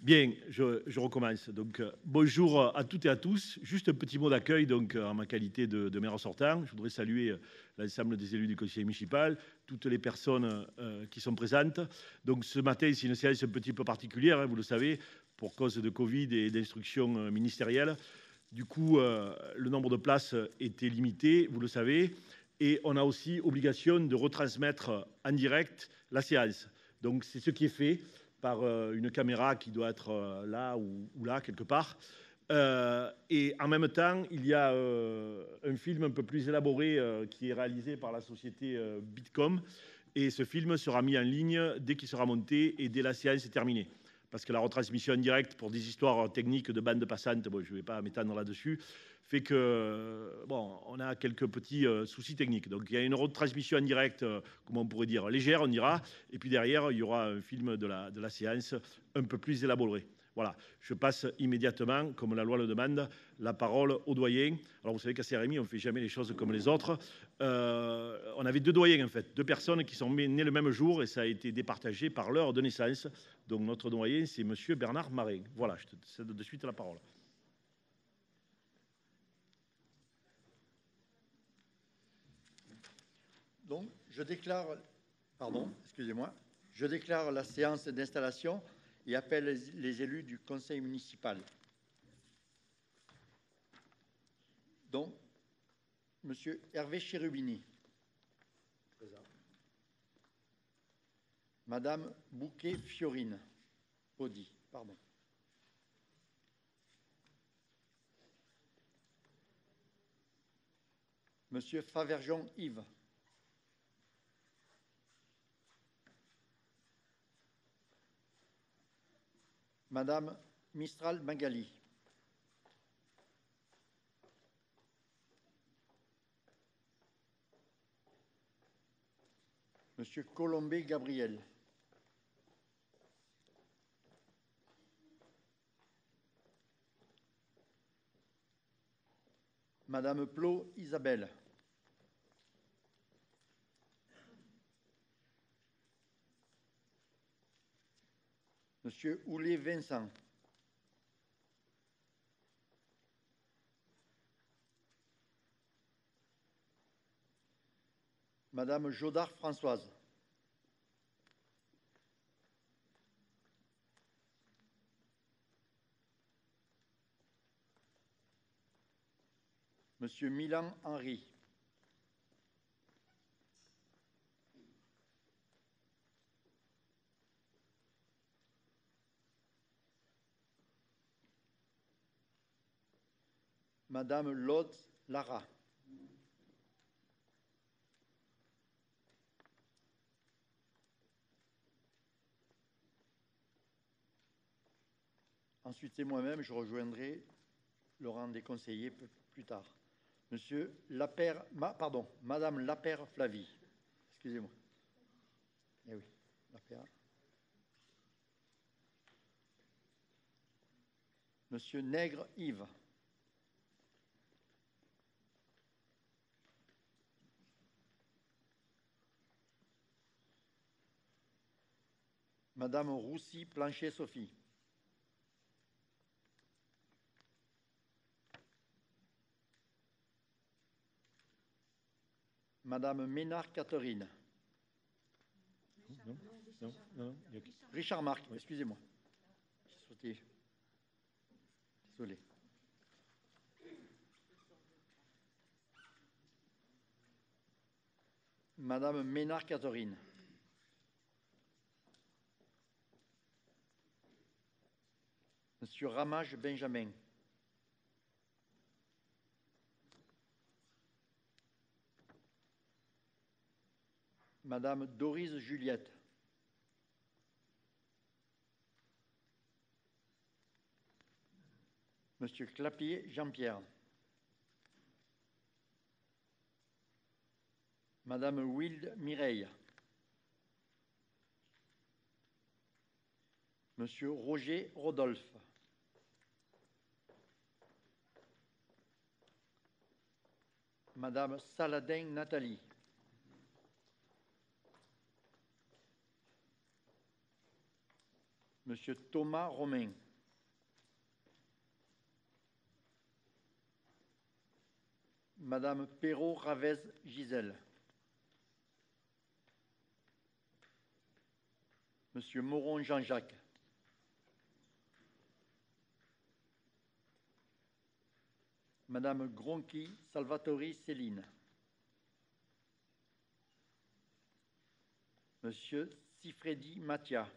Bien, je recommence. Donc, bonjour à toutes et à tous. Juste un petit mot d'accueil, donc, en ma qualité de maire sortant. Je voudrais saluer l'ensemble des élus du conseil municipal, toutes les personnes qui sont présentes. Donc, ce matin, c'est une séance un petit peu particulière, hein, vous le savez, pour cause de Covid et d'instructions ministérielles. Du coup, le nombre de places était limité, vous le savez. Et on a aussi obligation de retransmettre en direct la séance. Donc, c'est ce qui est fait par une caméra qui doit être là ou là, quelque part. Et en même temps, il y a un film un peu plus élaboré qui est réalisé par la société Bitcom. Et ce film sera mis en ligne dès qu'il sera monté et dès la séance est terminée. Parce que la retransmission en direct pour des histoires techniques de bande passante, bon, je ne vais pas m'étendre là-dessus, fait que, bon, on a quelques petits soucis techniques. Donc, il y a une retransmission en direct, comment on pourrait dire, légère, on dira. Et puis derrière, il y aura un film de la séance un peu plus élaboré. Voilà, je passe immédiatement, comme la loi le demande, la parole au doyen. Alors, vous savez qu'à CRMI, on ne fait jamais les choses comme les autres. On avait deux doyens, en fait, deux personnes qui sont nées le même jour et ça a été départagé par l'heure de naissance. Donc, notre doyen, c'est M. Bernard Marin. Voilà, je te cède de suite la parole. Donc, je déclare la séance d'installation et appelle les élus du conseil municipal. Donc, Monsieur Hervé Cherubini. Présent. Madame Bouquet-Fiorine. Audi, pardon. Monsieur Favergeon Yves. Madame Mistral Magali. Monsieur Colombé Gabriel. Madame Plot Isabelle. Monsieur Houlet Vincent. Madame Jodard Françoise. Monsieur Milan Henry. Madame Lotz Lara. Ensuite, c'est moi-même, je rejoindrai le rang des conseillers plus tard. Monsieur Lapère, Madame Lapère Flavie. Excusez-moi. Eh oui, Lapère. Monsieur Nègre Yves. Madame Roussy Plancher Sophie. Madame Ménard Catherine. Non. Richard Marc, excusez-moi. J'ai sauté. Désolé. Madame Ménard Catherine. Monsieur Ramage Benjamin. Madame Doris Juliette. Monsieur Clapier Jean-Pierre. Madame Wild Mireille. Monsieur Roger Rodolphe. Madame Saladin Nathalie. Monsieur Thomas Romain. Madame Perrault-Ravez-Gisèle. Monsieur Moron Jean-Jacques. Madame Gronchi Salvatori Céline. Monsieur Sifredi Mathia.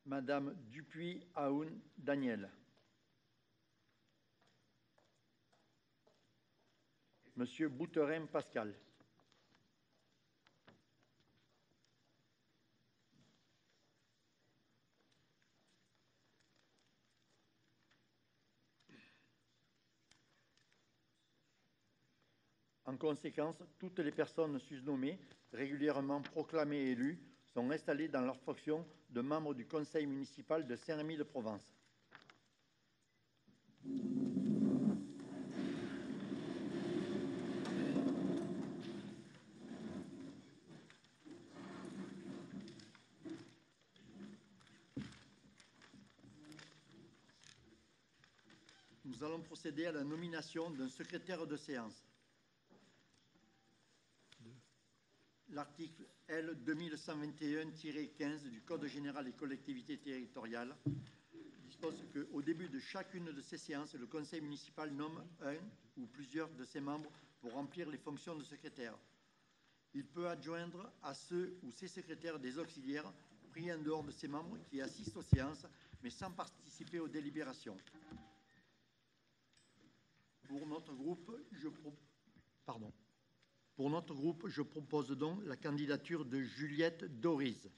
Madame Dupuis Aoun Daniel. Monsieur Bouterin Pascal. En conséquence, toutes les personnes susnommées, régulièrement proclamées et élues, sont installées dans leur fonction de membres du conseil municipal de Saint-Rémy-de-Provence. Nous allons procéder à la nomination d'un secrétaire de séance. L'article L. 2121-15 du Code général des collectivités territoriales dispose qu'au début de chacune de ces séances, le conseil municipal nomme un ou plusieurs de ses membres pour remplir les fonctions de secrétaire. Il peut adjoindre à ceux ou ses secrétaires des auxiliaires pris en dehors de ses membres qui assistent aux séances, mais sans participer aux délibérations. Pour notre groupe, je propose donc la candidature de Juliette Doriz.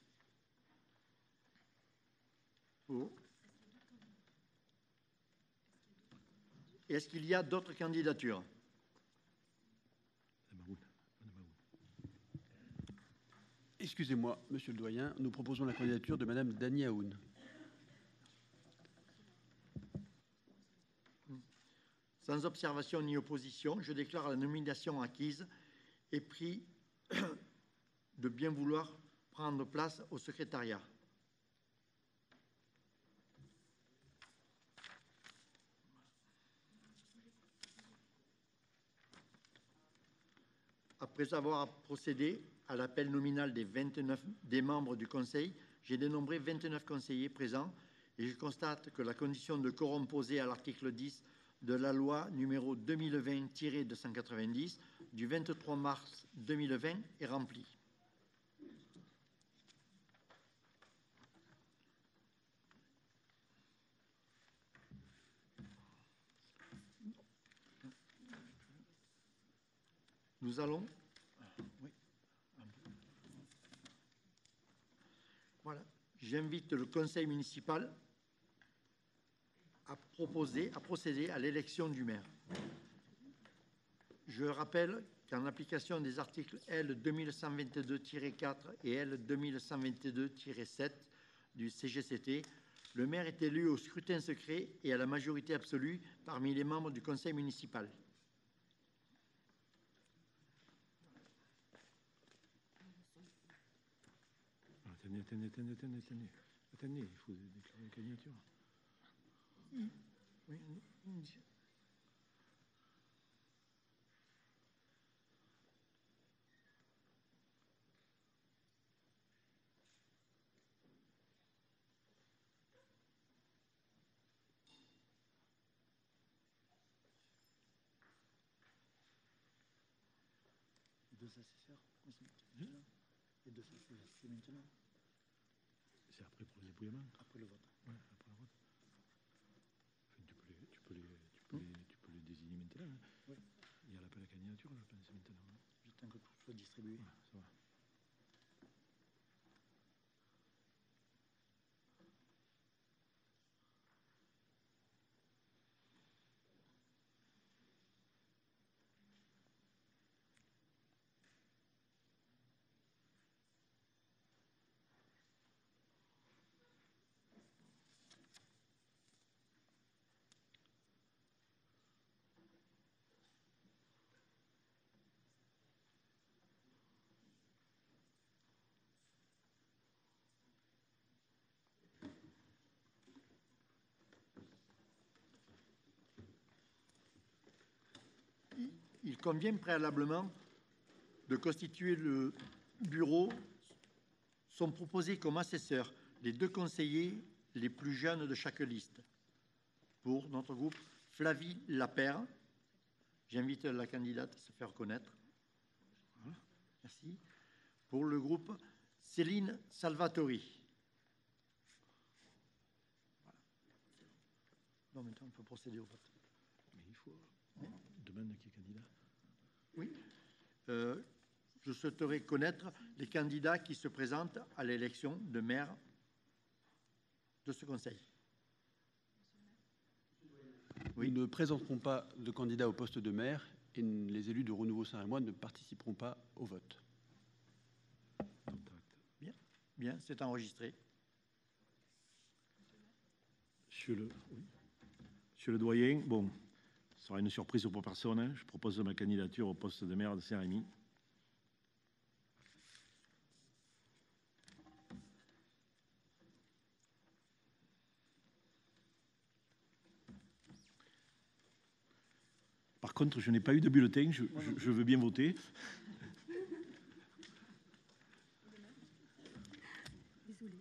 Oh. Est-ce qu'il y a d'autres candidatures? Excusez-moi, monsieur le doyen, nous proposons la candidature de madame Dany Aoun. Sans observation ni opposition, je déclare la nomination acquise et prie de bien vouloir prendre place au secrétariat. Après avoir procédé à l'appel nominal des membres du Conseil, j'ai dénombré 29 conseillers présents et je constate que la condition de quorum posée à l'article 10 de la loi numéro 2020-290 du 23 mars 2020 est remplie. Nous allons... Oui. Voilà. J'invite le conseil municipal à procéder à l'élection du maire. Je rappelle qu'en application des articles L. 2122-4 et L. 2122-7 du CGCT, le maire est élu au scrutin secret et à la majorité absolue parmi les membres du conseil municipal. Attendez, il faut déclarer la candidature. Oui. Deux assesseurs, et deux assesseurs, c'est maintenant. C'est après pour le dépouillement. Après le vote. Ouais, après le vote. Enfin, tu peux les désigner maintenant. Hein. Oui. Il y a l'appel à la candidature, je pense, maintenant. Hein. J'attends que tout soit distribué. Ouais, ça va. convient préalablement de constituer le bureau. Sont proposés comme assesseurs les 2 conseillers les plus jeunes de chaque liste. Pour notre groupe, Flavie Lapère. J'invite la candidate à se faire connaître. Voilà. Merci. Pour le groupe, Céline Salvatori. Voilà. Non, maintenant, on peut procéder au vote. Mais il faut... demande qui est candidat. Oui. Je souhaiterais connaître les candidats qui se présentent à l'élection de maire de ce conseil. Oui. Nous ne présenterons pas de candidat au poste de maire et les élus de Renouveau Saint-Rémois ne participeront pas au vote. Bien, bien, c'est enregistré. Monsieur le doyen, bon, ce sera une surprise pour personne. Hein. Je propose ma candidature au poste de maire de Saint-Rémy. Par contre, je n'ai pas eu de bulletin, je veux bien voter. Désolée.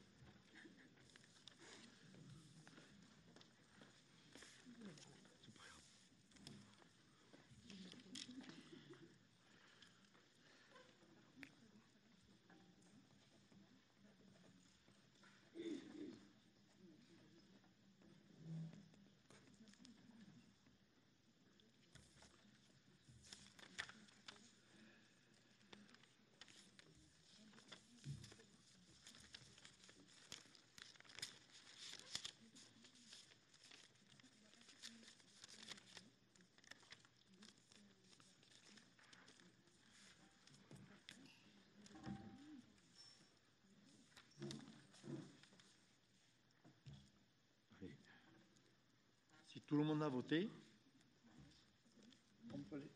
Si tout le monde a voté, on peut aller.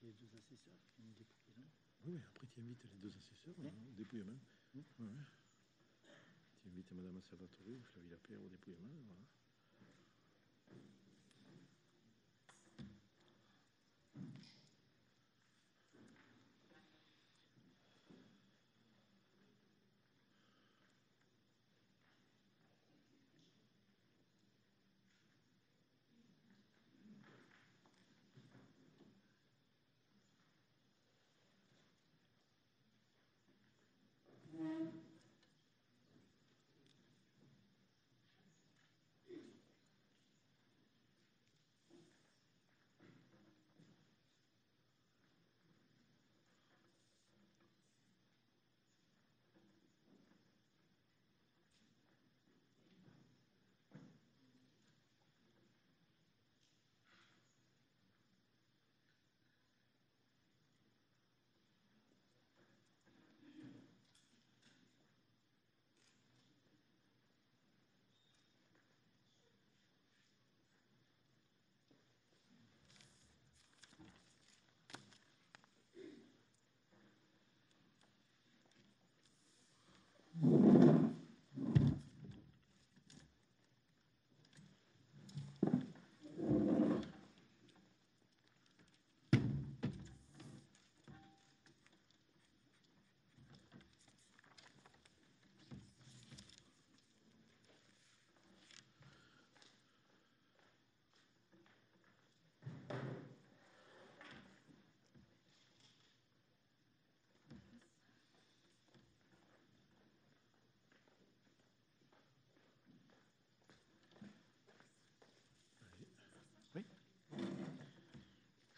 Les 2 assesseurs qui ont dépouillé, non? Oui, après tu invites les 2 assesseurs au dépouillement. Ouais. J'invite Madame Salvatori, Flavie Lapierre au dépouillement. Voilà.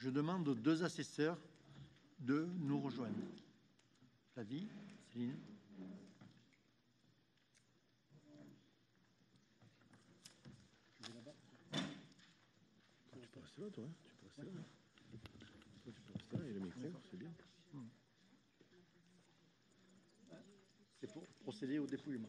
Je demande aux deux assesseurs de nous rejoindre. Flavie, Céline. Tu peux rester là, toi. Tu peux rester là. Toi, tu peux rester là. Et le micro, c'est bien. C'est pour procéder au dépouillement.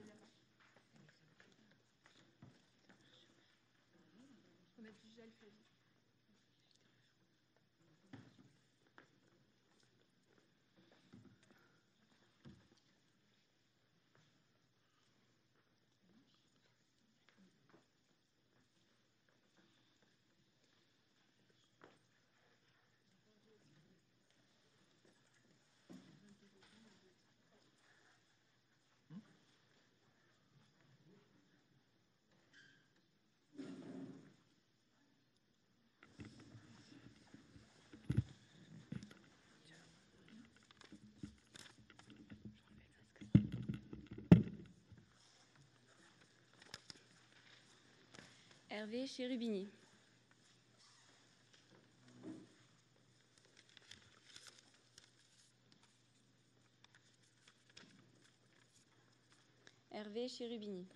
Hervé Cherubini. Hervé Cherubini.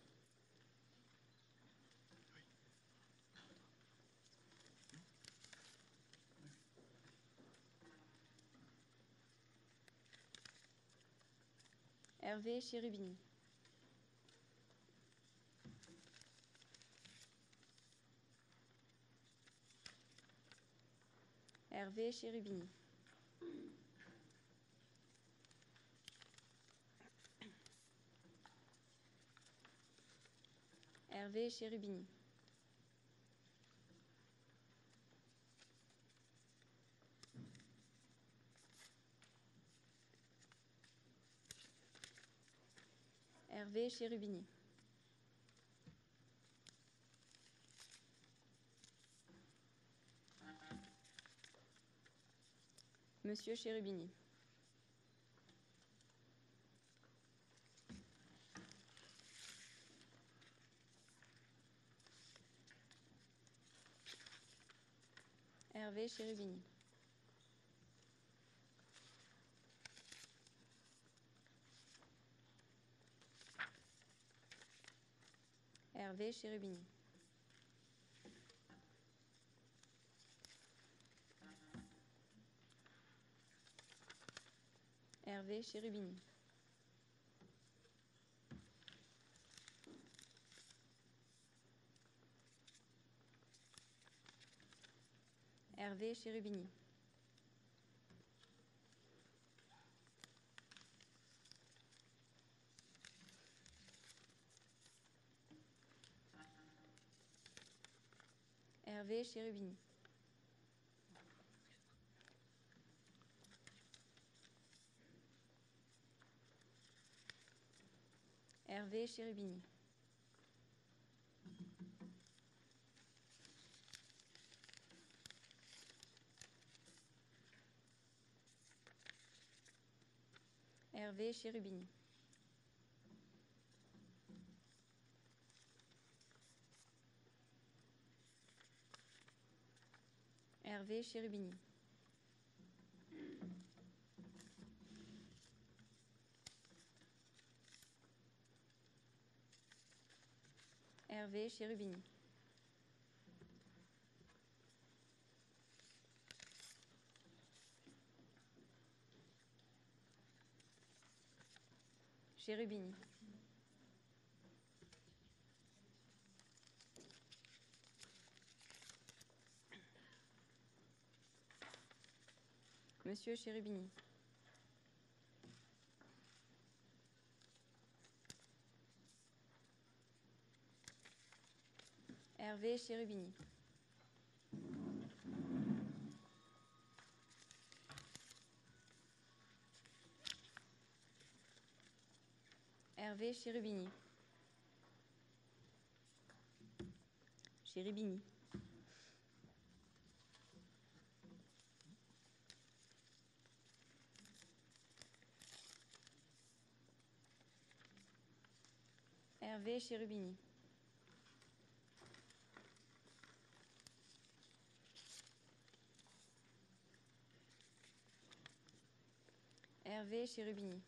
Hervé Cherubini. Hervé Cherubini. Hervé Cherubini. Hervé Cherubini. Monsieur Cherubini. Hervé Cherubini. Hervé Cherubini. Hervé Cherubini. Hervé Cherubini. Hervé Cherubini. Hervé Cherubini. Hervé Cherubini. Hervé Cherubini. Hervé Cherubini. Cherubini. Monsieur Cherubini. Hervé Cherubini. Hervé Cherubini. Cherubini. Hervé Cherubini. Hervé Cherubini.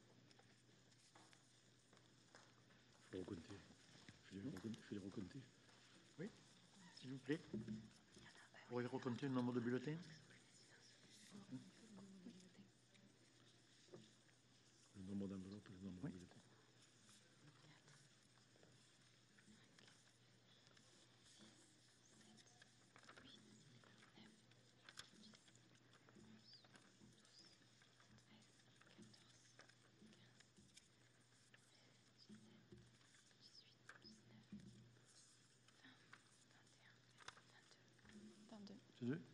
Il faut recompter. Je vais les recompter. Oui, s'il vous plaît. Pourriez recompter le nombre de bulletins? Le nombre d'enveloppes, le nombre de bulletins.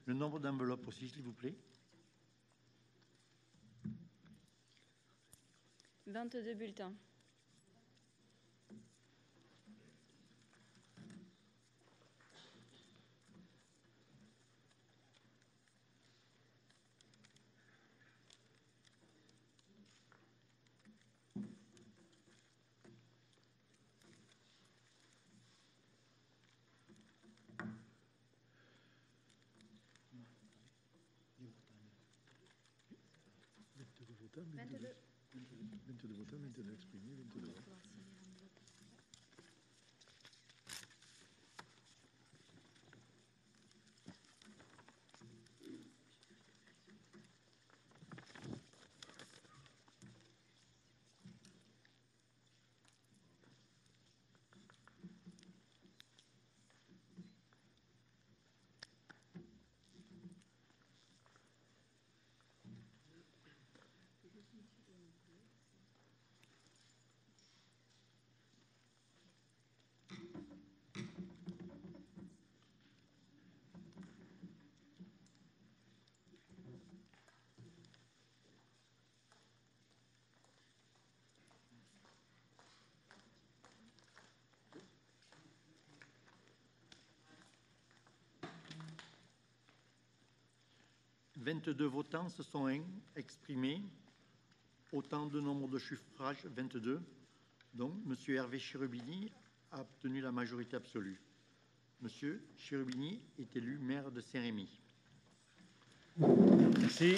Le nombre d'enveloppes aussi, s'il vous plaît. 22 bulletins. Votants, 22 votants, 22 exprimés, 22 voix. « 22 votants se sont exprimés. Autant de nombre de suffrages, 22. Donc, M. Hervé Cherubini a obtenu la majorité absolue. M. Cherubini est élu maire de Saint-Rémy. Merci.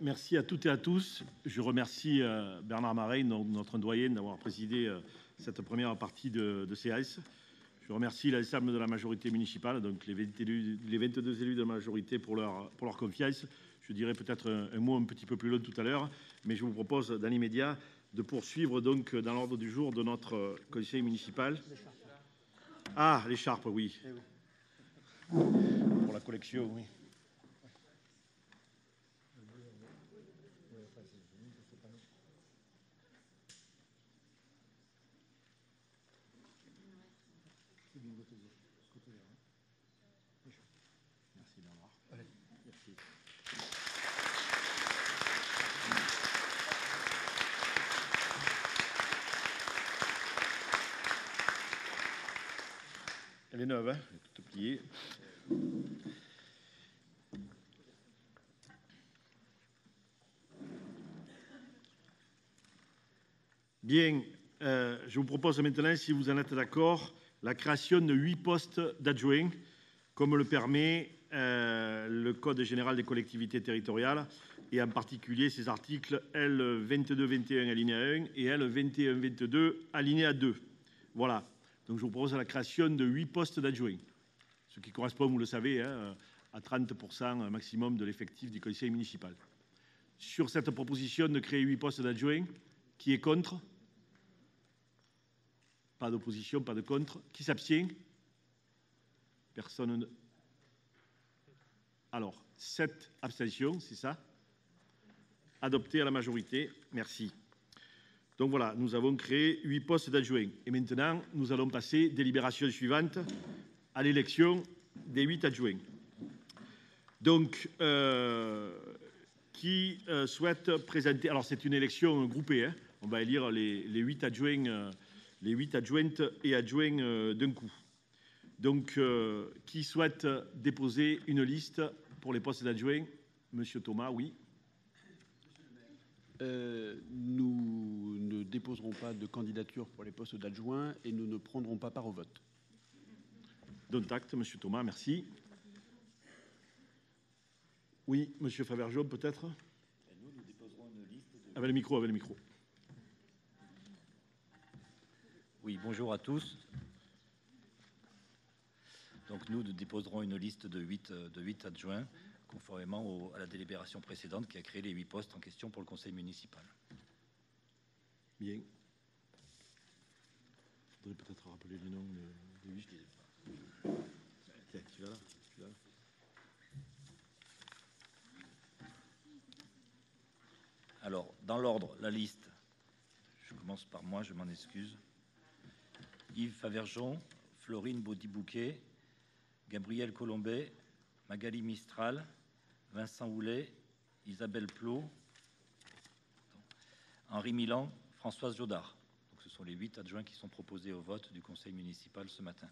Merci à toutes et à tous. Je remercie Bernard Maret, notre doyen, d'avoir présidé cette première partie de CAS. Je remercie l'ensemble de la majorité municipale, donc les 22 élus de la majorité pour leur confiance. Je dirais peut-être un mot un petit peu plus long tout à l'heure, mais je vous propose dans l'immédiat de poursuivre donc dans l'ordre du jour de notre conseil municipal. Ah, l'écharpe, oui. Pour la collection, oui. Merci Bernard. Merci. Elle est neuve, hein, elle est toute pliée. Bien, je vous propose maintenant, si vous en êtes d'accord, la création de 8 postes d'adjoints, comme le permet le Code général des collectivités territoriales, et en particulier ces articles L22-21 alinéa 1 et L21-22 alinéa 2. Voilà. Donc je vous propose la création de 8 postes d'adjoints, ce qui correspond, vous le savez, hein, à 30% maximum de l'effectif du conseil municipal. Sur cette proposition de créer 8 postes d'adjoints, qui est contre? Pas d'opposition, pas de contre. Qui s'abstient? Personne. Alors, 7 abstentions, c'est ça? Adopté à la majorité. Merci. Donc voilà, nous avons créé 8 postes d'adjoints. Et maintenant, nous allons passer, délibération suivante, à l'élection des 8 adjoints. Donc, qui souhaite présenter... Alors, c'est une élection groupée, hein. On va élire les 8 adjoints, les 8 adjointes et adjoints d'un coup. Donc, qui souhaite déposer une liste pour les postes d'adjoints? Monsieur Thomas, oui. Nous ne déposerons pas de candidature pour les postes d'adjoints et nous ne prendrons pas part au vote. Dont acte, monsieur Thomas, merci. Oui, monsieur Favergeau, peut-être? Nous déposerons une liste de... Avec le micro, avec le micro. Oui, bonjour à tous. Donc nous déposerons une liste de 8 adjoints, conformément à la délibération précédente qui a créé les 8 postes en question pour le conseil municipal. Bien. Je voudrais peut-être rappeler les noms des 8. Tiens, tu vas là, tu vas là. Alors, dans l'ordre, la liste, je commence par moi, je m'en excuse. Yves Favergeon, Florine Baudibouquet, Gabriel Colombet, Magali Mistral, Vincent Houlet, Isabelle Plot, Henri Milan, Françoise Jodard. Donc, ce sont les 8 adjoints qui sont proposés au vote du conseil municipal ce matin.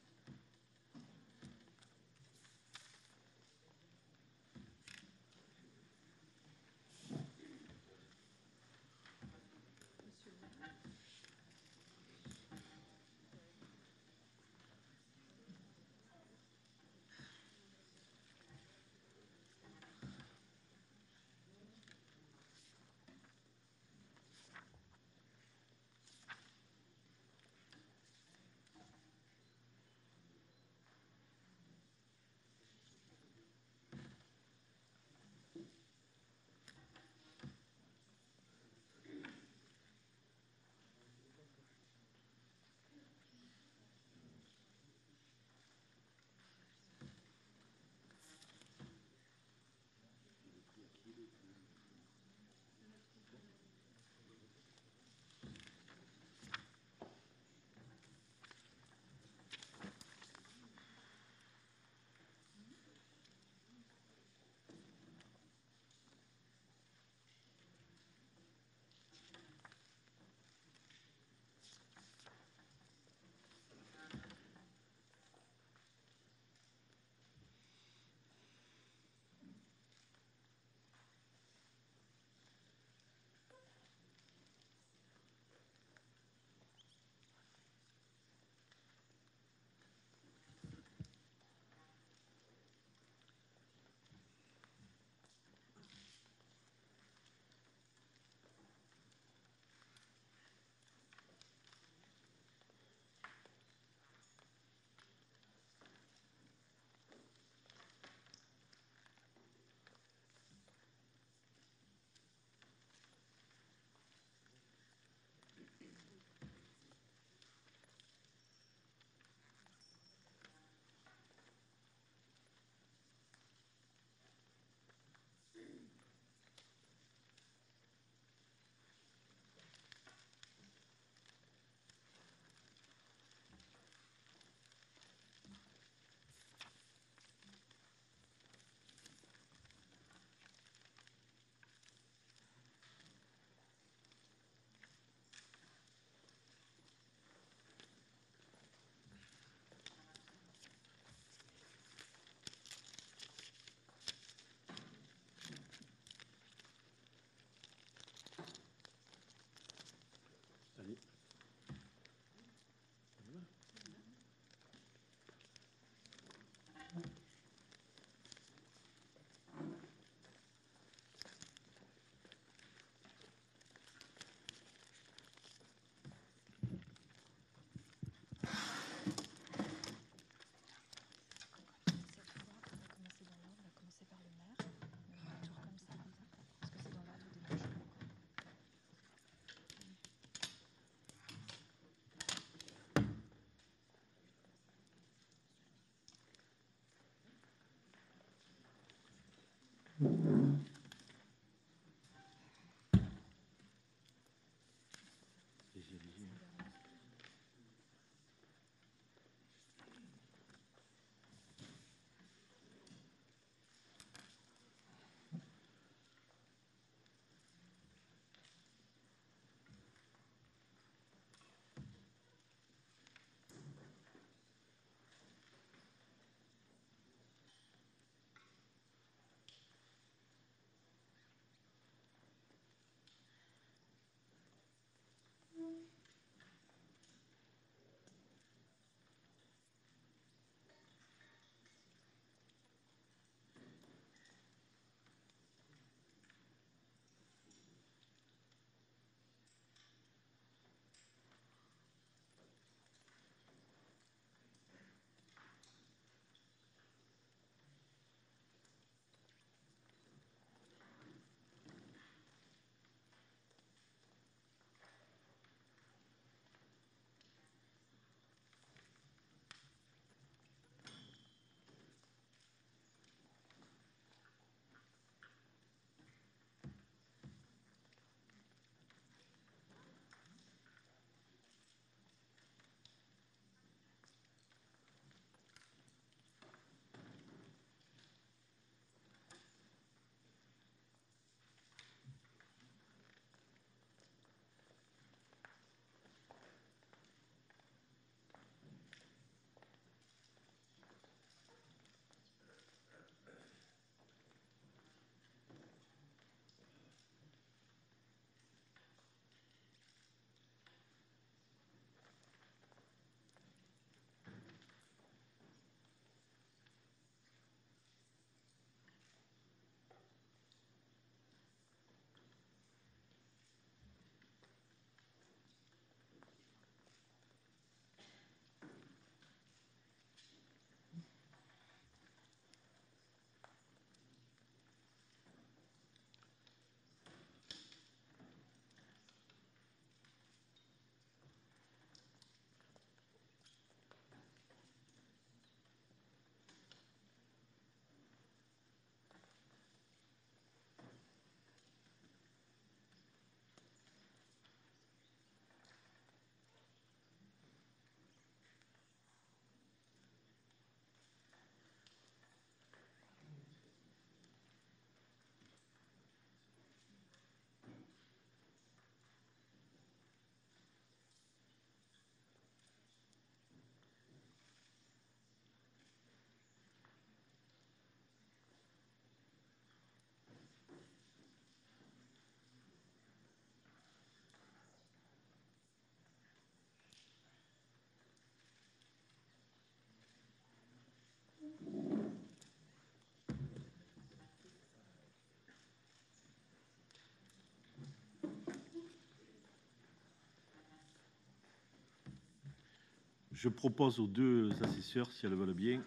Je propose aux deux assesseurs, si elles veulent bien,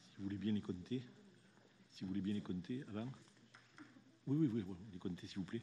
si vous voulez bien les compter, si vous voulez bien les compter avant. Oui, les compter s'il vous plaît.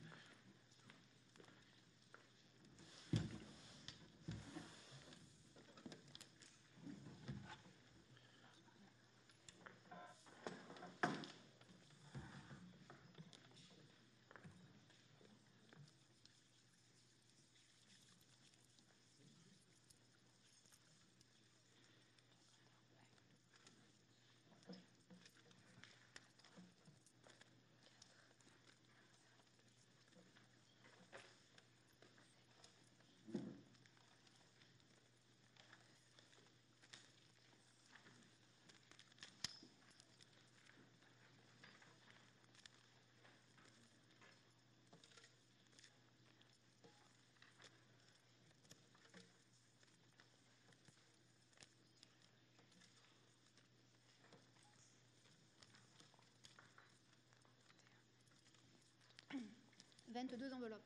« 22 enveloppes.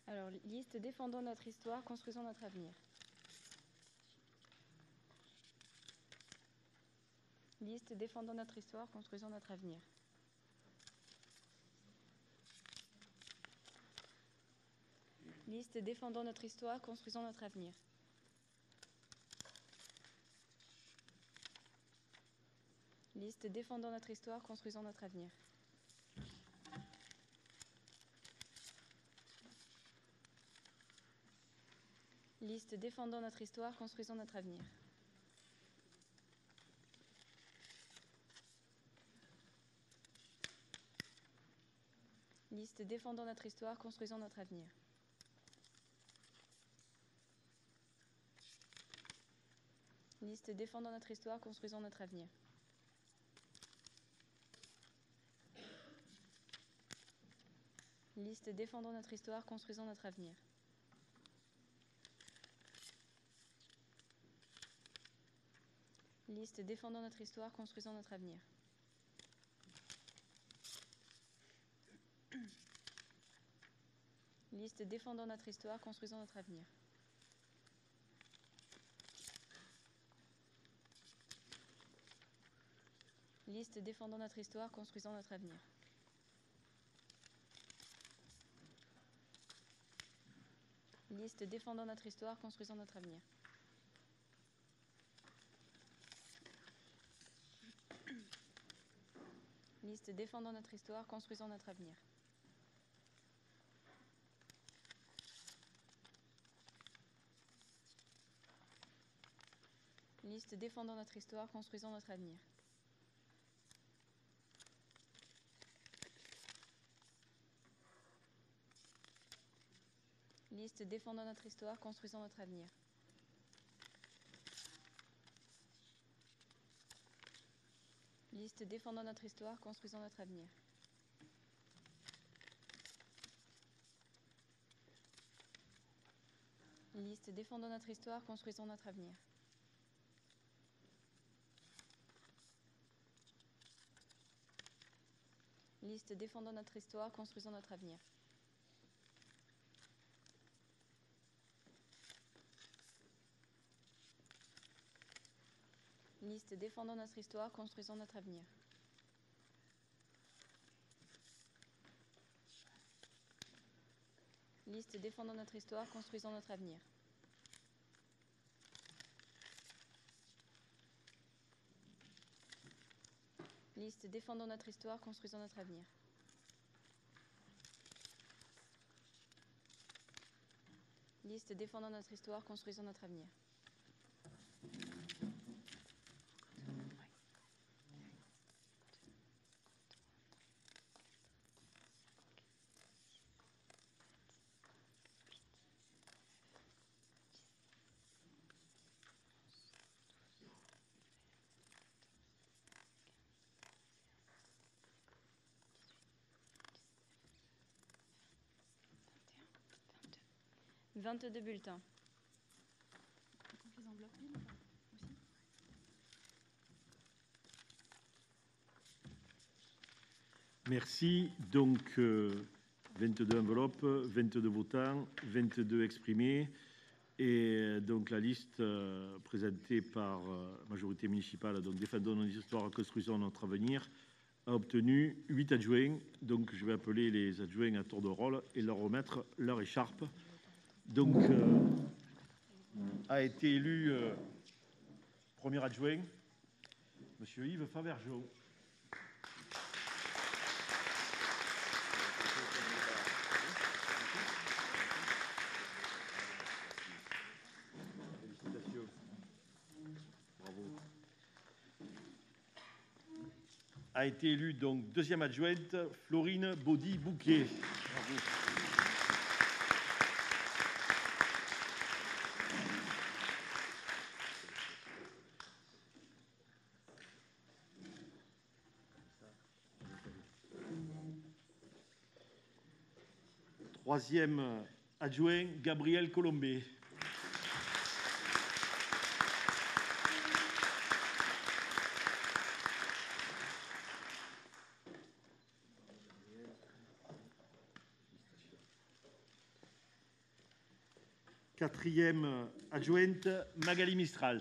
Alors, Alors, liste défendant notre histoire, construisons notre avenir. Liste défendant notre histoire, construisons notre avenir. Liste défendant notre histoire, construisons notre avenir. Liste défendant notre histoire, construisons notre avenir. Liste défendant notre histoire, construisons notre avenir. Liste défendant notre histoire, construisons notre avenir. Liste défendant notre histoire, construisons notre avenir. Liste défendant notre histoire, construisons notre avenir. Liste défendant notre histoire, construisons notre avenir. Liste défendant notre histoire, construisons notre avenir. Liste défendant notre histoire, construisons notre avenir. Liste défendant notre histoire, construisons notre avenir. Liste défendant notre histoire, construisons notre avenir. Liste défendant notre histoire, construisons notre avenir. Liste défendant notre histoire, construisons notre avenir. Liste défendant notre histoire, construisons notre avenir. Liste défendant notre histoire, construisons notre avenir. Liste défendant notre histoire, construisons notre avenir. Liste défendant notre histoire, construisons notre avenir. Liste défendant notre histoire, construisons notre avenir. Liste défendant notre histoire, construisons notre avenir. Liste défendant notre histoire, construisons notre avenir. « 22 bulletins. Merci. Donc, 22 enveloppes, 22 votants, 22 exprimés. Et donc, la liste présentée par majorité municipale, donc défendons notre histoire, construisons notre avenir, a obtenu 8 adjoints. Donc, je vais appeler les adjoints à tour de rôle et leur remettre leur écharpe. Donc, a été élu premier adjoint, M. Yves Favergeau. Félicitations. Bravo. A été élu donc deuxième adjointe, Florine Baudy-Bouquet. Bravo. Troisième adjoint, Gabriel Colombet. Quatrième adjointe, Magali Mistral.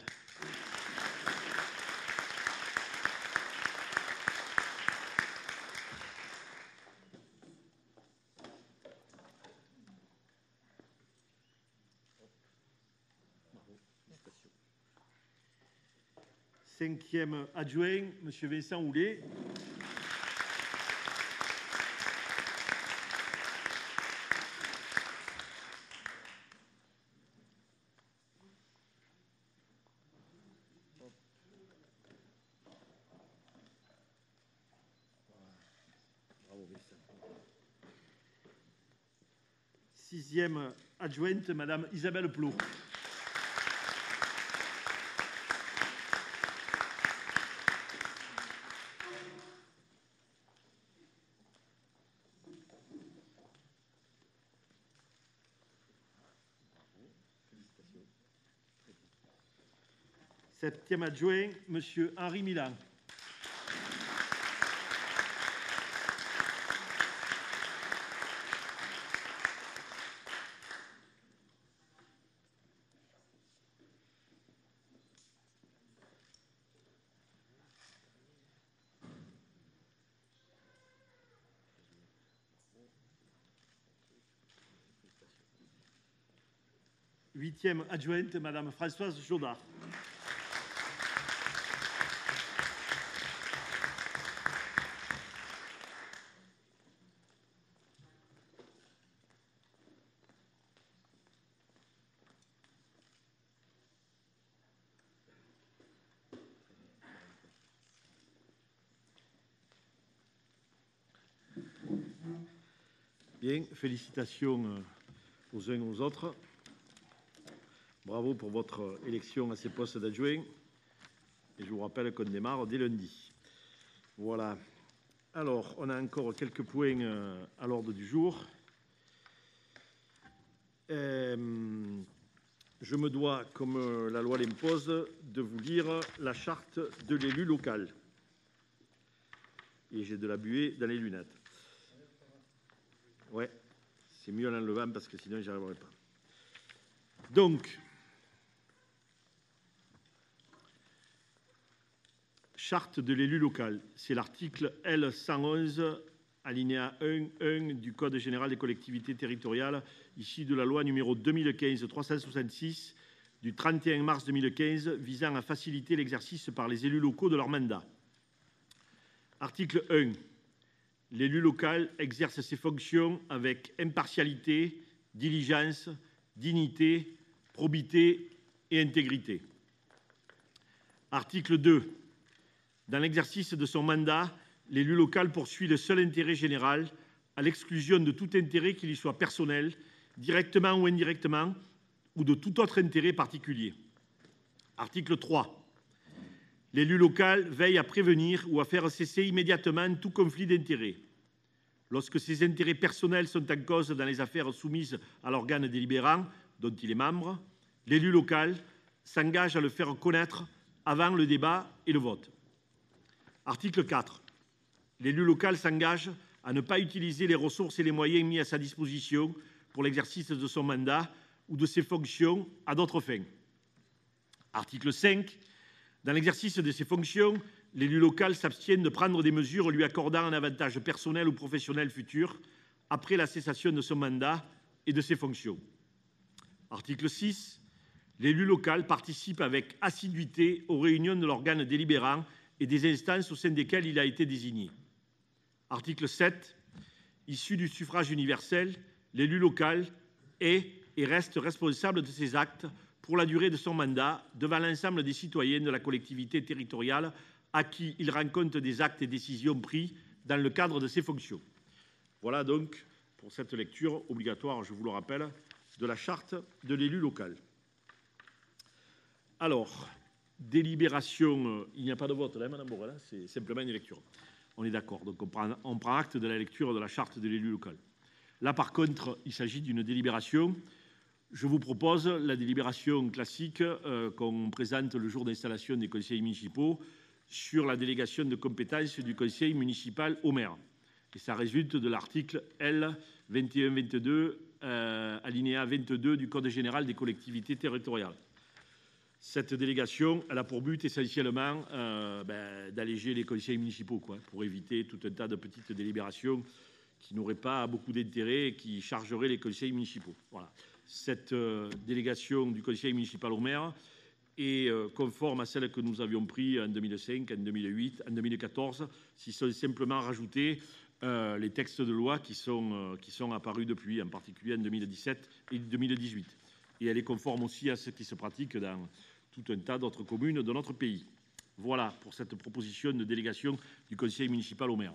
Cinquième adjoint, M. Vincent Houlet. Sixième adjointe, Madame Isabelle Plot. Septième adjoint, Monsieur Henri Milan. Huitième adjointe, Madame Françoise Jodard. Bien, félicitations aux uns et aux autres. Bravo pour votre élection à ces postes d'adjoint. Et je vous rappelle qu'on démarre dès lundi. Voilà. Alors, on a encore quelques points à l'ordre du jour. Je me dois, comme la loi l'impose, de vous lire la charte de l'élu local. Et j'ai de la buée dans les lunettes. Ouais, c'est mieux en l'enlevant parce que sinon, j'y arriverai pas. Donc, charte de l'élu local, c'est l'article L111, alinéa 1.1 du Code général des collectivités territoriales, issu de la loi numéro 2015-366 du 31 mars 2015, visant à faciliter l'exercice par les élus locaux de leur mandat. Article 1. L'élu local exerce ses fonctions avec impartialité, diligence, dignité, probité et intégrité. Article 2. Dans l'exercice de son mandat, l'élu local poursuit le seul intérêt général, à l'exclusion de tout intérêt qui lui soit personnel, directement ou indirectement, ou de tout autre intérêt particulier. Article 3. L'élu local veille à prévenir ou à faire cesser immédiatement tout conflit d'intérêts. Lorsque ses intérêts personnels sont en cause dans les affaires soumises à l'organe délibérant dont il est membre, l'élu local s'engage à le faire connaître avant le débat et le vote. Article 4. L'élu local s'engage à ne pas utiliser les ressources et les moyens mis à sa disposition pour l'exercice de son mandat ou de ses fonctions à d'autres fins. Article 5. Dans l'exercice de ses fonctions, l'élu local s'abstient de prendre des mesures lui accordant un avantage personnel ou professionnel futur après la cessation de son mandat et de ses fonctions. Article 6. L'élu local participe avec assiduité aux réunions de l'organe délibérant et des instances au sein desquelles il a été désigné. Article 7. Issu du suffrage universel, l'élu local est et reste responsable de ses actes pour la durée de son mandat devant l'ensemble des citoyens de la collectivité territoriale à qui il rend compte des actes et décisions pris dans le cadre de ses fonctions. Voilà donc pour cette lecture obligatoire, je vous le rappelle, de la charte de l'élu local. Alors, délibération, il n'y a pas de vote là, Madame Borel, c'est simplement une lecture. On est d'accord, donc on prend acte de la lecture de la charte de l'élu local. Là, par contre, il s'agit d'une délibération. Je vous propose la délibération classique qu'on présente le jour d'installation des conseillers municipaux sur la délégation de compétences du conseil municipal au maire. Et ça résulte de l'article L 2122 alinéa 22 du Code général des collectivités territoriales. Cette délégation, elle a pour but essentiellement d'alléger les conseils municipaux, pour éviter tout un tas de petites délibérations qui n'auraient pas beaucoup d'intérêt et qui chargeraient les conseils municipaux. Voilà. Cette délégation du conseil municipal au maire est conforme à celle que nous avions prise en 2005, en 2008, en 2014, si sont simplement rajoutés les textes de loi qui sont apparus depuis, en particulier en 2017 et 2018. Et elle est conforme aussi à ce qui se pratique dans tout un tas d'autres communes de notre pays. Voilà pour cette proposition de délégation du conseil municipal au maire.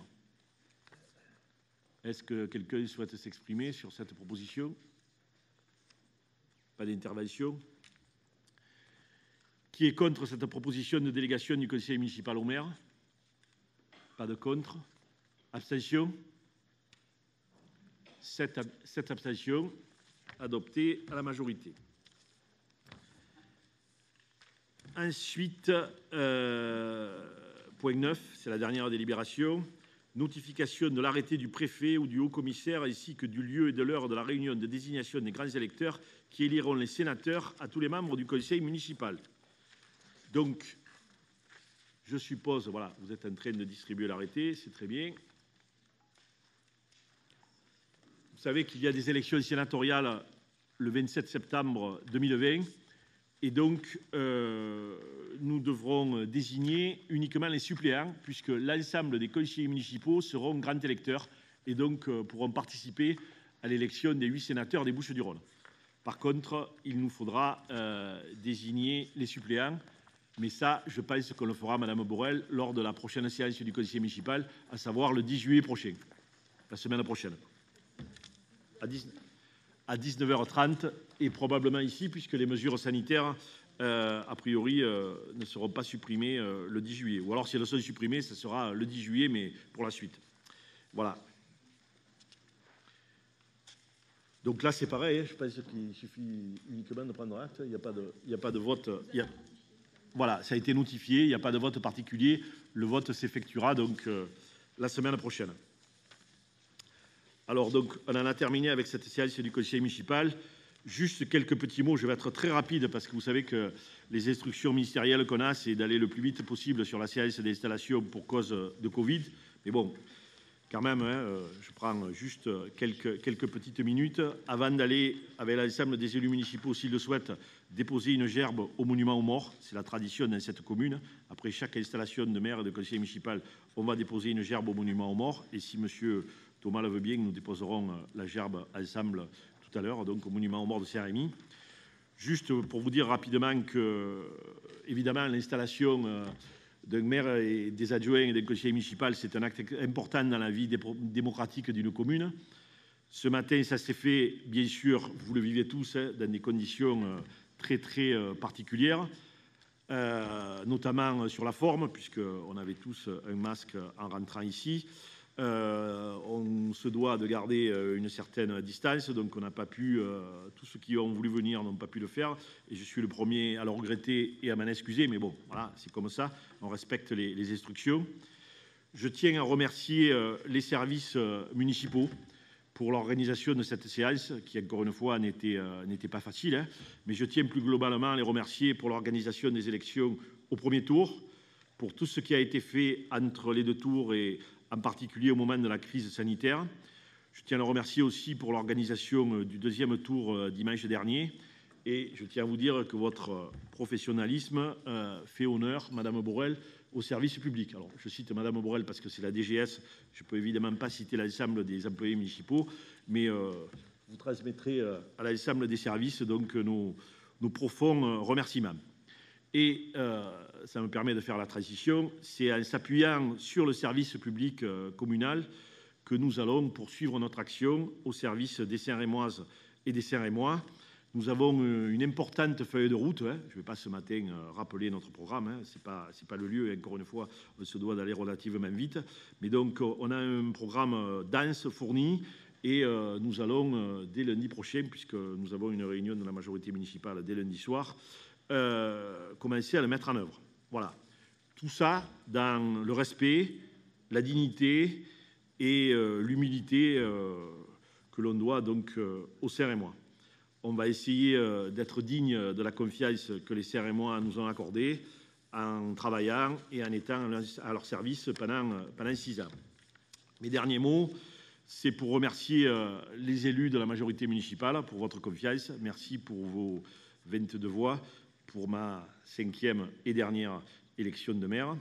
Est-ce que quelqu'un souhaite s'exprimer sur cette proposition? Pas d'intervention. Qui est contre cette proposition de délégation du conseil municipal au maire? Pas de contre. Abstention? 7 abstentions. Adopté à la majorité. Ensuite, point 9, c'est la dernière délibération. Notification de l'arrêté du préfet ou du haut-commissaire ainsi que du lieu et de l'heure de la réunion de désignation des grands électeurs qui éliront les sénateurs à tous les membres du conseil municipal. Donc, je suppose, voilà, vous êtes en train de distribuer l'arrêté, c'est très bien. Vous savez qu'il y a des élections sénatoriales le 27 septembre 2020 et donc nous devrons désigner uniquement les suppléants puisque l'ensemble des conseillers municipaux seront grands électeurs et donc pourront participer à l'élection des 8 sénateurs des Bouches-du-Rhône. Par contre, il nous faudra désigner les suppléants, mais ça, je pense qu'on le fera, Madame Borel, lors de la prochaine séance du conseil municipal, à savoir le 10 juillet prochain, la semaine prochaine. À 19h30 et probablement ici, puisque les mesures sanitaires, a priori, ne seront pas supprimées le 10 juillet. Ou alors, si elles sont supprimées, ce sera le 10 juillet, mais pour la suite. Voilà. Donc là, c'est pareil. Hein, je pense qu'il suffit uniquement de prendre acte. Il n'y a pas de vote. Voilà, ça a été notifié. Il n'y a pas de vote particulier. Le vote s'effectuera donc la semaine prochaine. Alors, donc, on en a terminé avec cette séance du conseil municipal. Juste quelques petits mots. Je vais être très rapide parce que vous savez que les instructions ministérielles qu'on a, c'est d'aller le plus vite possible sur la séance d'installation pour cause de Covid. Mais bon, quand même, hein, je prends juste quelques petites minutes avant d'aller, avec l'ensemble des élus municipaux, s'ils le souhaitent, déposer une gerbe au monument aux morts. C'est la tradition dans cette commune. Après chaque installation de maire et de conseiller municipal, on va déposer une gerbe au monument aux morts. Et si monsieur Thomas le veut bien, nous déposerons la gerbe ensemble tout à l'heure, donc au monument aux morts de Saint-Rémy. Juste pour vous dire rapidement que, évidemment, l'installation d'un maire et des adjoints et d'un conseiller municipal, c'est un acte important dans la vie démocratique d'une commune. Ce matin, ça s'est fait, bien sûr, vous le vivez tous, hein, dans des conditions très, très particulières, notamment sur la forme, puisqu'on avait tous un masque en rentrant ici. On se doit de garder une certaine distance, donc on n'a pas pu, tous ceux qui ont voulu venir n'ont pas pu le faire, et je suis le premier à le regretter et à m'en excuser, mais bon, voilà, c'est comme ça, on respecte les instructions. Je tiens à remercier les services municipaux pour l'organisation de cette séance, qui encore une fois n'était pas facile, hein, mais je tiens plus globalement à les remercier pour l'organisation des élections au premier tour, pour tout ce qui a été fait entre les deux tours et en particulier au moment de la crise sanitaire. Je tiens à le remercier aussi pour l'organisation du deuxième tour dimanche dernier. Et je tiens à vous dire que votre professionnalisme fait honneur, Madame Borel, au service public. Alors, je cite Madame Borel parce que c'est la DGS. Je ne peux évidemment pas citer l'ensemble des employés municipaux, mais vous transmettrez à l'ensemble des services donc nos profonds remerciements. Et ça me permet de faire la transition. C'est en s'appuyant sur le service public communal que nous allons poursuivre notre action au service des Saint-Rémoises et des Saint-Rémois. Nous avons une importante feuille de route. Hein. Je ne vais pas ce matin rappeler notre programme. Hein. Ce n'est pas le lieu. Et encore une fois, on se doit d'aller relativement vite. Mais donc, on a un programme dense, fourni. Et nous allons, dès lundi prochain, puisque nous avons une réunion de la majorité municipale dès lundi soir, commencer à le mettre en œuvre. Voilà. Tout ça dans le respect, la dignité et l'humilité que l'on doit donc aux Saint-Rémois. On va essayer d'être digne de la confiance que les Saint-Rémois nous ont accordée en travaillant et en étant à leur service pendant 6 ans. Mes derniers mots, c'est pour remercier les élus de la majorité municipale pour votre confiance. Merci pour vos 22 voix pour ma 5e et dernière élection de maire.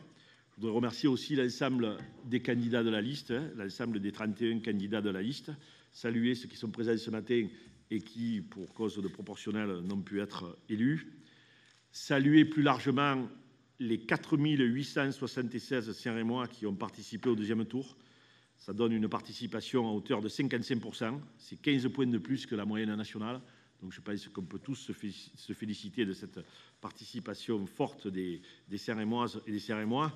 Je voudrais remercier aussi l'ensemble des candidats de la liste, l'ensemble des 31 candidats de la liste, saluer ceux qui sont présents ce matin et qui, pour cause de proportionnelle, n'ont pu être élus, saluer plus largement les 4 876 Saint-Rémois qui ont participé au 2e tour. Ça donne une participation à hauteur de 55%. C'est 15 points de plus que la moyenne nationale. Donc je pense qu'on peut tous se féliciter de cette participation forte des Saint-Rémoises et des Saint-Rémois.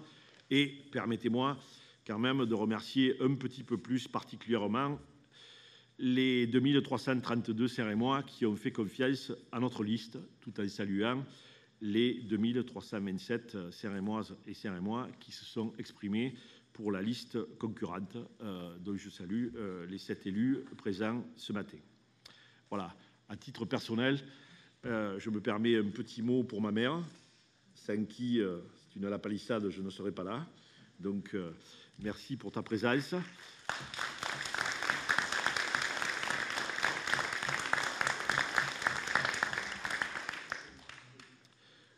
Et permettez-moi quand même de remercier un petit peu plus particulièrement les 2332 Saint-Rémois qui ont fait confiance à notre liste, tout en saluant les 2327 Saint-Rémoises et Saint-Rémois qui se sont exprimés pour la liste concurrente, dont je salue les 7 élus présents ce matin. Voilà, à titre personnel, je me permets un petit mot pour ma mère, sans qui, c'est une lapalissade, je ne serais pas là. Donc, merci pour ta présence.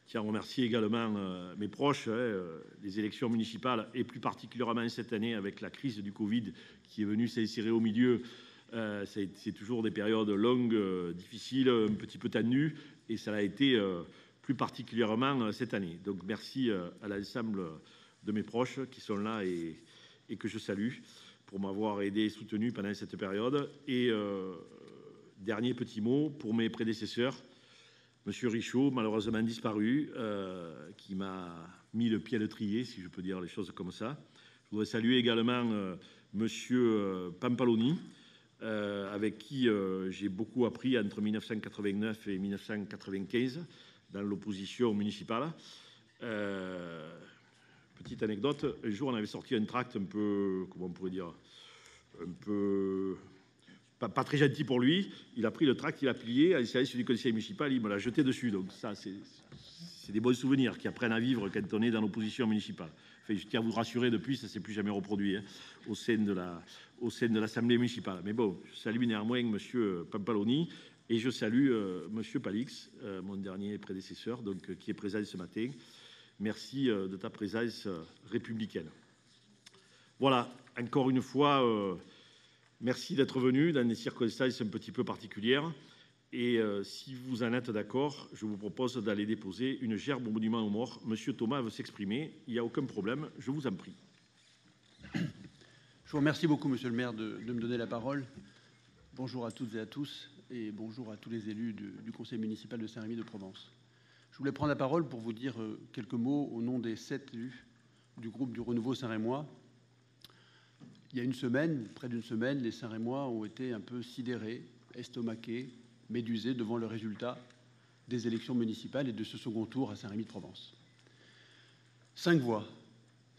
Je tiens à remercier également mes proches, les élections municipales et plus particulièrement cette année avec la crise du Covid qui est venue s'insérer au milieu. C'est toujours des périodes longues, difficiles, un petit peu tenues et ça l'a été plus particulièrement cette année. Donc merci à l'ensemble de mes proches qui sont là et que je salue pour m'avoir aidé et soutenu pendant cette période. Et dernier petit mot pour mes prédécesseurs. Monsieur Richaud, malheureusement disparu, qui m'a mis le pied à l'étrier, si je peux dire les choses comme ça. Je voudrais saluer également Monsieur Pampaloni, avec qui j'ai beaucoup appris entre 1989 et 1995 dans l'opposition municipale. Petite anecdote, un jour on avait sorti un tract un peu, comment on pourrait dire, un peu... Pas très gentil pour lui. Il a pris le tract, il a plié, à l'installation du conseil municipal, il me l'a jeté dessus. Donc ça, c'est des bons souvenirs qui apprennent à vivre quand on est dans l'opposition municipale. Enfin, je tiens à vous rassurer, depuis, ça ne s'est plus jamais reproduit au sein de l'Assemblée municipale. Mais bon, je salue néanmoins M. Pampaloni et je salue M. Palix, mon dernier prédécesseur, donc, qui est présent ce matin. Merci de ta présence républicaine. Voilà, encore une fois... Merci d'être venu dans des circonstances un petit peu particulières. Et si vous en êtes d'accord, je vous propose d'aller déposer une gerbe au monument aux morts. Monsieur Thomas veut s'exprimer. Il n'y a aucun problème. Je vous en prie. Je vous remercie beaucoup, monsieur le maire, de me donner la parole. Bonjour à toutes et à tous et bonjour à tous les élus du conseil municipal de Saint-Rémy-de-Provence. Je voulais prendre la parole pour vous dire quelques mots au nom des 7 élus du groupe du Renouveau Saint-Rémois. Il y a une semaine, près d'une semaine, les Saint-Rémois ont été un peu sidérés, estomaqués, médusés devant le résultat des élections municipales et de ce second tour à Saint-Rémy-de-Provence. 5 voix.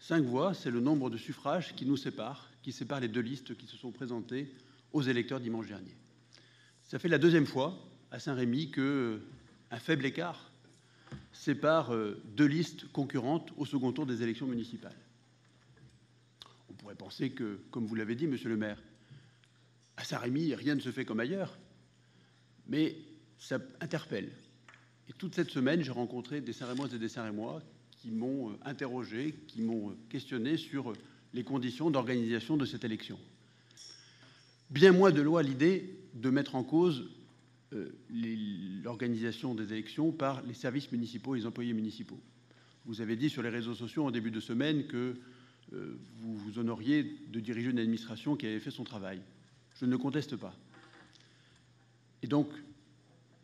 5 voix, c'est le nombre de suffrages qui nous sépare, qui sépare les 2 listes qui se sont présentées aux électeurs dimanche dernier. Ça fait la 2e fois à Saint-Rémy qu'un faible écart sépare 2 listes concurrentes au second tour des élections municipales. On pourrait penser que, comme vous l'avez dit, monsieur le maire, à Saint-Rémy, rien ne se fait comme ailleurs, mais ça interpelle. Et toute cette semaine, j'ai rencontré des Saint-Rémoises et des Saint-Rémois qui m'ont interrogé, qui m'ont questionné sur les conditions d'organisation de cette élection. Bien moins de loi l'idée de mettre en cause l'organisation des élections par les services municipaux et les employés municipaux. Vous avez dit sur les réseaux sociaux en début de semaine que vous vous honoriez de diriger une administration qui avait fait son travail. Je ne le conteste pas. Et donc,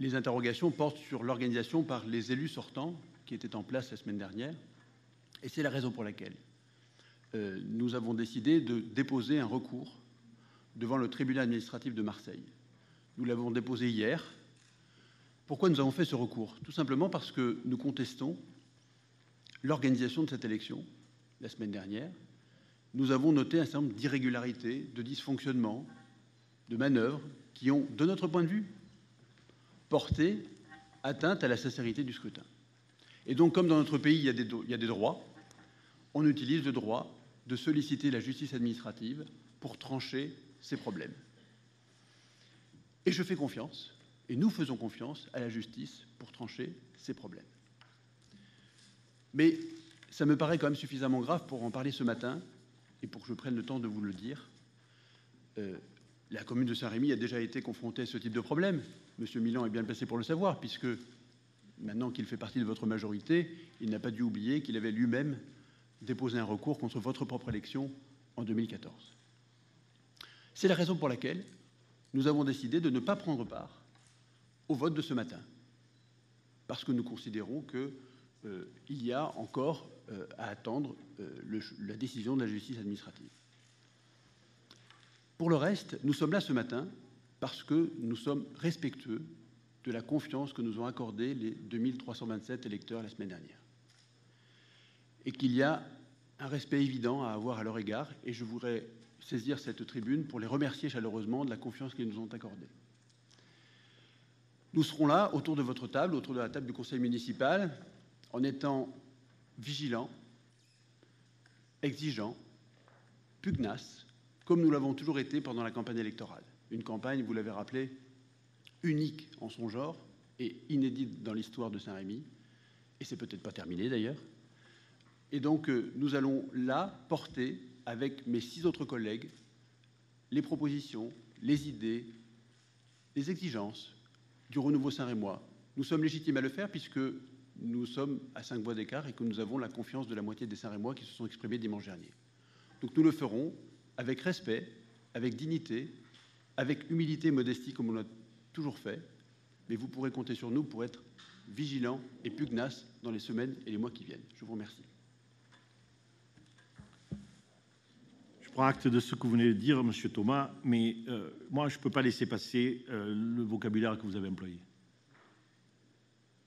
les interrogations portent sur l'organisation par les élus sortants qui étaient en place la semaine dernière. Et c'est la raison pour laquelle nous avons décidé de déposer un recours devant le tribunal administratif de Marseille. Nous l'avons déposé hier. Pourquoi nous avons fait ce recours? Tout simplement parce que nous contestons l'organisation de cette élection. La semaine dernière, nous avons noté un certain nombre d'irrégularités, de dysfonctionnements, de manœuvres qui ont, de notre point de vue, porté atteinte à la sincérité du scrutin. Et donc, comme dans notre pays, il y a des droits, on utilise le droit de solliciter la justice administrative pour trancher ces problèmes. Et je fais confiance, et nous faisons confiance à la justice pour trancher ces problèmes. Mais ça me paraît quand même suffisamment grave pour en parler ce matin et pour que je prenne le temps de vous le dire. La commune de Saint-Rémy a déjà été confrontée à ce type de problème. Monsieur Milan est bien placé pour le savoir, puisque maintenant qu'il fait partie de votre majorité, il n'a pas dû oublier qu'il avait lui-même déposé un recours contre votre propre élection en 2014. C'est la raison pour laquelle nous avons décidé de ne pas prendre part au vote de ce matin, parce que nous considérons qu'il y a encore à attendre la décision de la justice administrative. Pour le reste, nous sommes là ce matin parce que nous sommes respectueux de la confiance que nous ont accordée les 2327 électeurs la semaine dernière. Et qu'il y a un respect évident à avoir à leur égard, et je voudrais saisir cette tribune pour les remercier chaleureusement de la confiance qu'ils nous ont accordée. Nous serons là, autour de votre table, autour de la table du conseil municipal, en étant vigilants, exigeants, pugnaces, comme nous l'avons toujours été pendant la campagne électorale. Une campagne, vous l'avez rappelé, unique en son genre et inédite dans l'histoire de Saint-Rémy, et c'est peut-être pas terminé d'ailleurs. Et donc, nous allons là porter, avec mes 6 autres collègues, les propositions, les idées, les exigences du renouveau saint-rémois. Nous sommes légitimes à le faire puisque nous sommes à 5 voix d'écart et que nous avons la confiance de la moitié des Saint-Rémois qui se sont exprimés dimanche dernier. Donc nous le ferons avec respect, avec dignité, avec humilité et modestie comme on l'a toujours fait, mais vous pourrez compter sur nous pour être vigilants et pugnaces dans les semaines et les mois qui viennent. Je vous remercie. Je prends acte de ce que vous venez de dire, Monsieur Thomas, mais moi, je ne peux pas laisser passer le vocabulaire que vous avez employé.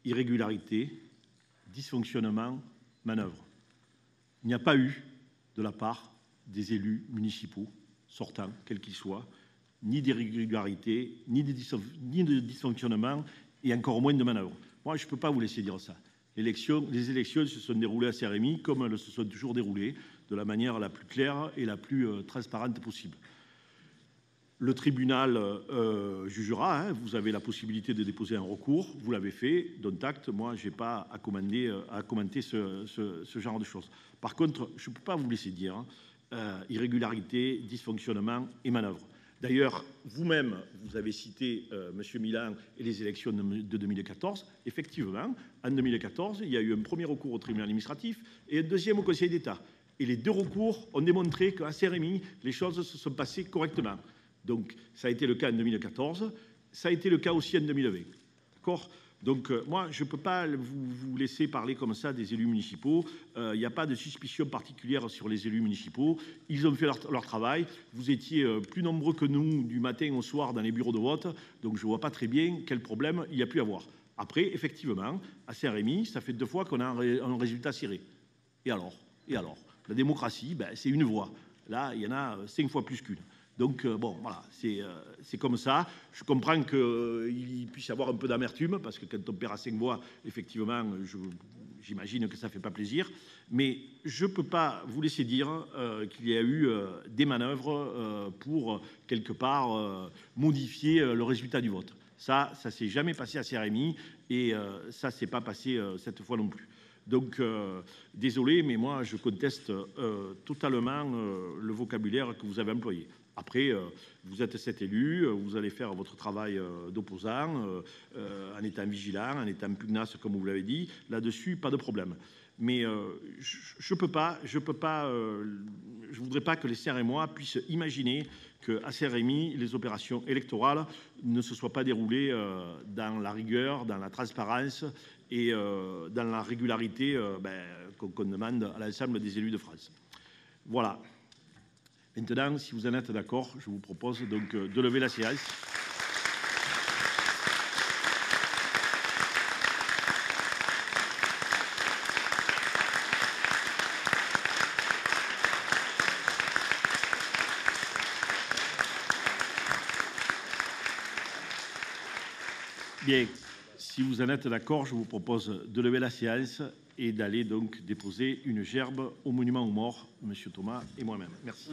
Irrégularité, dysfonctionnement, manœuvre. Il n'y a pas eu, de la part des élus municipaux sortants, quels qu'ils soient, ni d'irrégularité, ni de dysfonctionnement, et encore moins de manœuvre. Moi, je ne peux pas vous laisser dire ça. Les élections se sont déroulées à Saint-Rémy comme elles se sont toujours déroulées, de la manière la plus claire et la plus transparente possible. Le tribunal jugera, hein, vous avez la possibilité de déposer un recours, vous l'avez fait, dont acte, moi je n'ai pas à commenter ce genre de choses. Par contre, je ne peux pas vous laisser dire irrégularité, dysfonctionnement et manœuvre. D'ailleurs, vous-même, vous avez cité M. Milan et les élections de 2014. Effectivement, en 2014, il y a eu un premier recours au tribunal administratif et un deuxième au Conseil d'État. Et les 2 recours ont démontré qu'à Saint-Rémy, les choses se sont passées correctement. Donc, ça a été le cas en 2014, ça a été le cas aussi en 2020. D'accord ? Donc, moi, je ne peux pas vous laisser parler comme ça des élus municipaux. Il n'y a pas de suspicion particulière sur les élus municipaux. Ils ont fait leur travail. Vous étiez plus nombreux que nous du matin au soir dans les bureaux de vote. Donc, je ne vois pas très bien quel problème il y a pu avoir. Après, effectivement, à Saint-Rémy, ça fait 2 fois qu'on a un résultat serré. Et alors ? La démocratie, ben, c'est une voix. Là, il y en a 5 fois plus qu'une. Donc, bon, voilà, c'est comme ça. Je comprends qu'il puisse y avoir un peu d'amertume, parce que quand on perd à 5 voix, effectivement, j'imagine que ça ne fait pas plaisir. Mais je ne peux pas vous laisser dire qu'il y a eu des manœuvres pour, quelque part, modifier le résultat du vote. Ça ne s'est jamais passé à Saint-Rémy, et ça ne s'est pas passé cette fois non plus. Donc, désolé, mais moi, je conteste totalement le vocabulaire que vous avez employé. Après, vous êtes 7 élus, vous allez faire votre travail d'opposant, en étant vigilant, en étant pugnace, comme vous l'avez dit. Là-dessus, pas de problème. Mais je voudrais pas que les Saint-Rémois puissent imaginer qu'à Saint-Rémy, les opérations électorales ne se soient pas déroulées dans la rigueur, dans la transparence et dans la régularité qu'on demande à l'ensemble des élus de France. Voilà. Maintenant, si vous en êtes d'accord, je vous propose donc de lever la séance. Bien, si vous en êtes d'accord, je vous propose de lever la séance et d'aller donc déposer une gerbe au monument aux morts, Monsieur Thomas et moi-même. Merci.